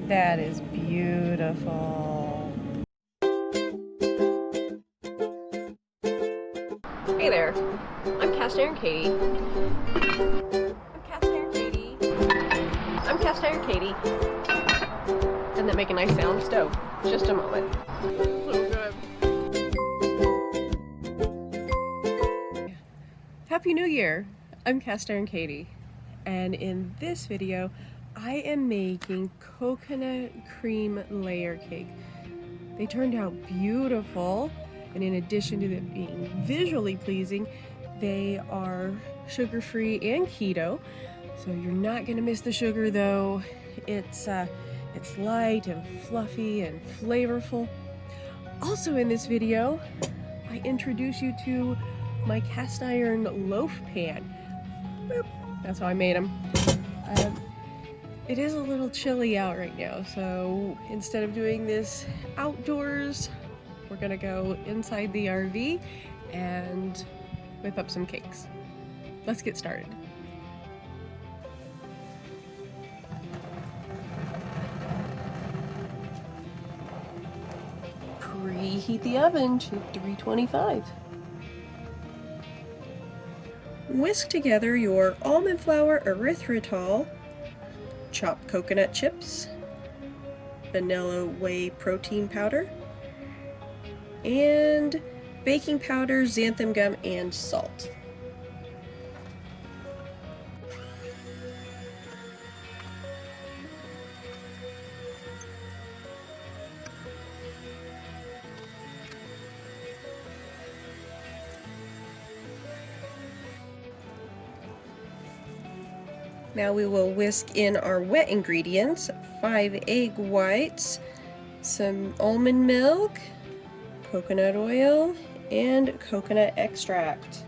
That is beautiful. Hey there, I'm Cast Iron Katie. I'm Cast Iron Katie. Doesn't that make a nice sound? Stove. Just a moment. So good. Happy New Year! I'm Cast Iron Katie, and in this video I am making coconut cream layer cake. They turned out beautiful, and in addition to them being visually pleasing, they are sugar-free and keto, so you're not going to miss the sugar though. It's light and fluffy and flavorful. Also in this video, I introduce you to my cast iron loaf pan. Boop. That's how I made them. It is a little chilly out right now, so instead of doing this outdoors, we're gonna go inside the RV and whip up some cakes. Let's get started. Preheat the oven to 325. Whisk together your almond flour, erythritol, chopped coconut chips, vanilla whey protein powder, and baking powder, xanthan gum, and salt. Now we will whisk in our wet ingredients: 5 egg whites, some almond milk, coconut oil, and coconut extract.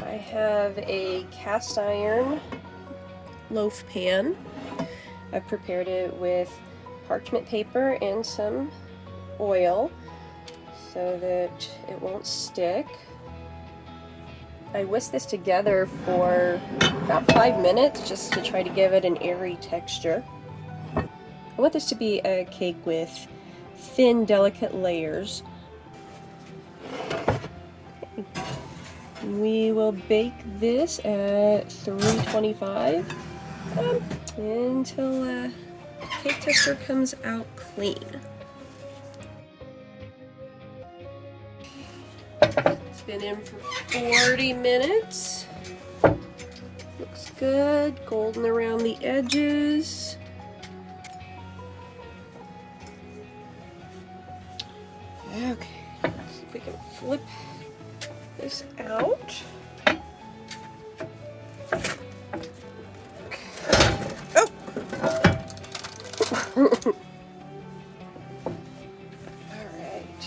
I have a cast iron loaf pan. I've prepared it with parchment paper and some oil so that it won't stick. I whisked this together for about 5 minutes just to try to give it an airy texture. I want this to be a cake with thin, delicate layers. We will bake this at 325 until cake texture comes out clean. It's been in for 40 minutes. Looks good, golden around the edges. Okay, let's see if we can flip this out. Okay. Oh! All right.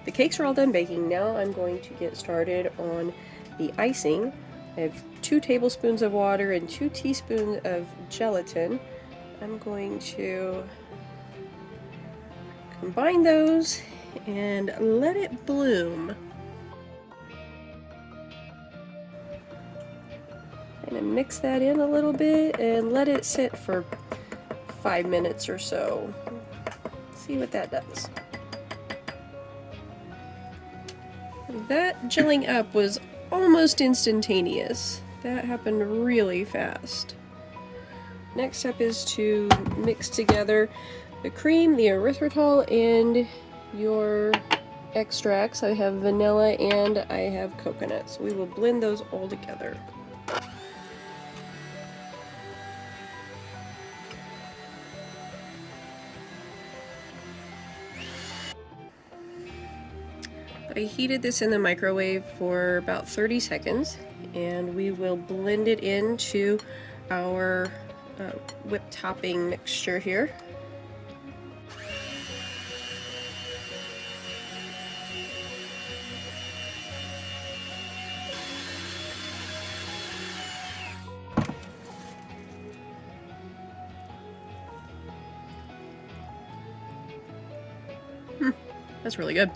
The cakes are all done baking. Now I'm going to get started on the icing. I have 2 tablespoons of water and 2 teaspoons of gelatin. I'm going to combine those and let it bloom. I'm going to mix that in a little bit and let it sit for 5 minutes or so. See what that does. That gelling up was almost instantaneous. That happened really fast. Next step is to mix together the cream, the erythritol, and your extracts. I have vanilla and I have coconut, so we will blend those all together. I heated this in the microwave for about 30 seconds, and we will blend it into our whipped topping mixture here. That's really good.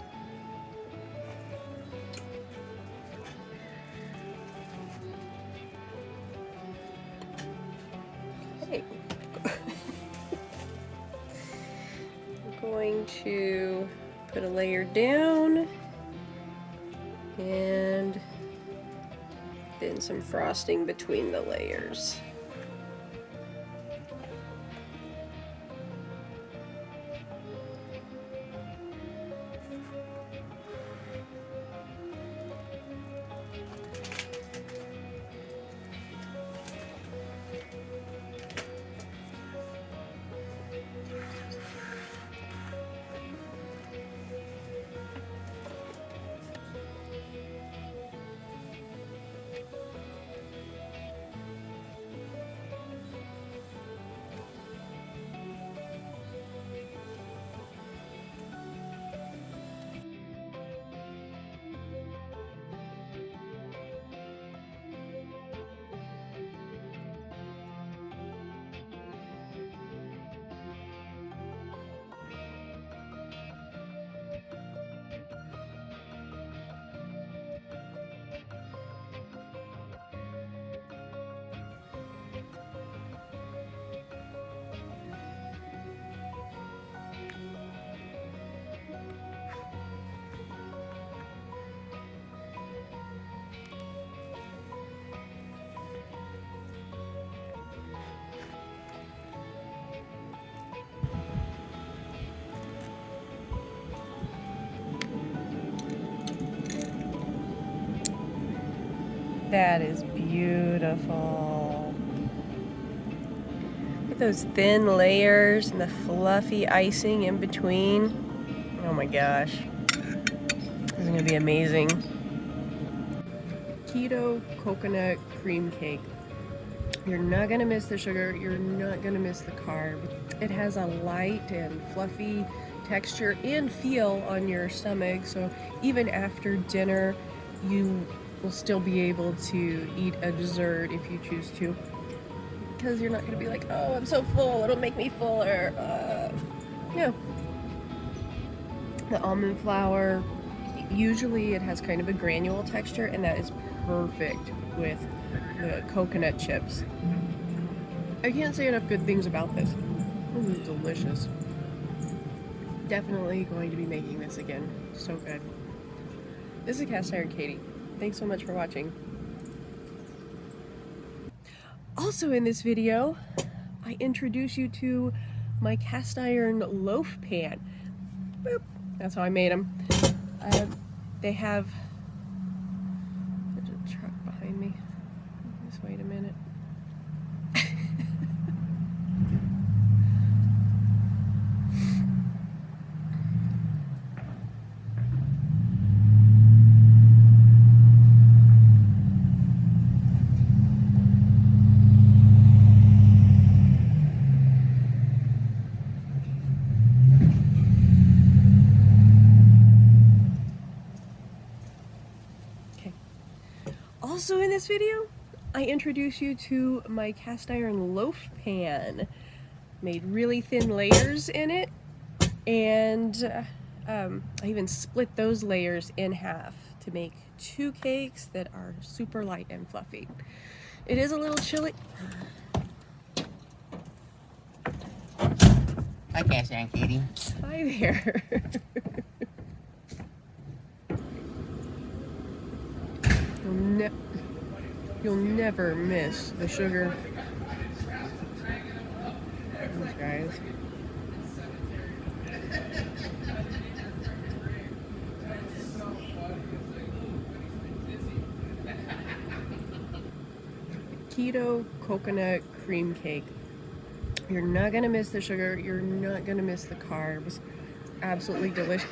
Okay. I'm going to put a layer down and then some frosting between the layers. That is beautiful. Look at those thin layers and the fluffy icing in between. Oh my gosh. This is gonna be amazing. Keto coconut cream cake. You're not gonna miss the sugar, you're not gonna miss the carb. It has a light and fluffy texture and feel on your stomach, so even after dinner, you will still be able to eat a dessert if you choose to, because you're not going to be like, oh, I'm so full, it'll make me fuller. Yeah. The almond flour, usually it has kind of a granule texture, and that is perfect with the coconut chips. I can't say enough good things about this. This is delicious. Definitely going to be making this again. So good. This is Cast Iron Katie. Thanks so much for watching. Also in this video, I introduce you to my cast iron loaf pan. Boop. That's how I made them. They have... There's a truck behind me. Just wait a minute. Also in this video, I introduce you to my cast iron loaf pan. Made really thin layers in it, and I even split those layers in half to make 2 cakes that are super light and fluffy. It is a little chilly. Hi, Cast Iron Katie. Hi there. No. You'll never miss the sugar. These guys. Keto coconut cream cake. You're not gonna miss the sugar. You're not gonna miss the carbs. Absolutely delicious.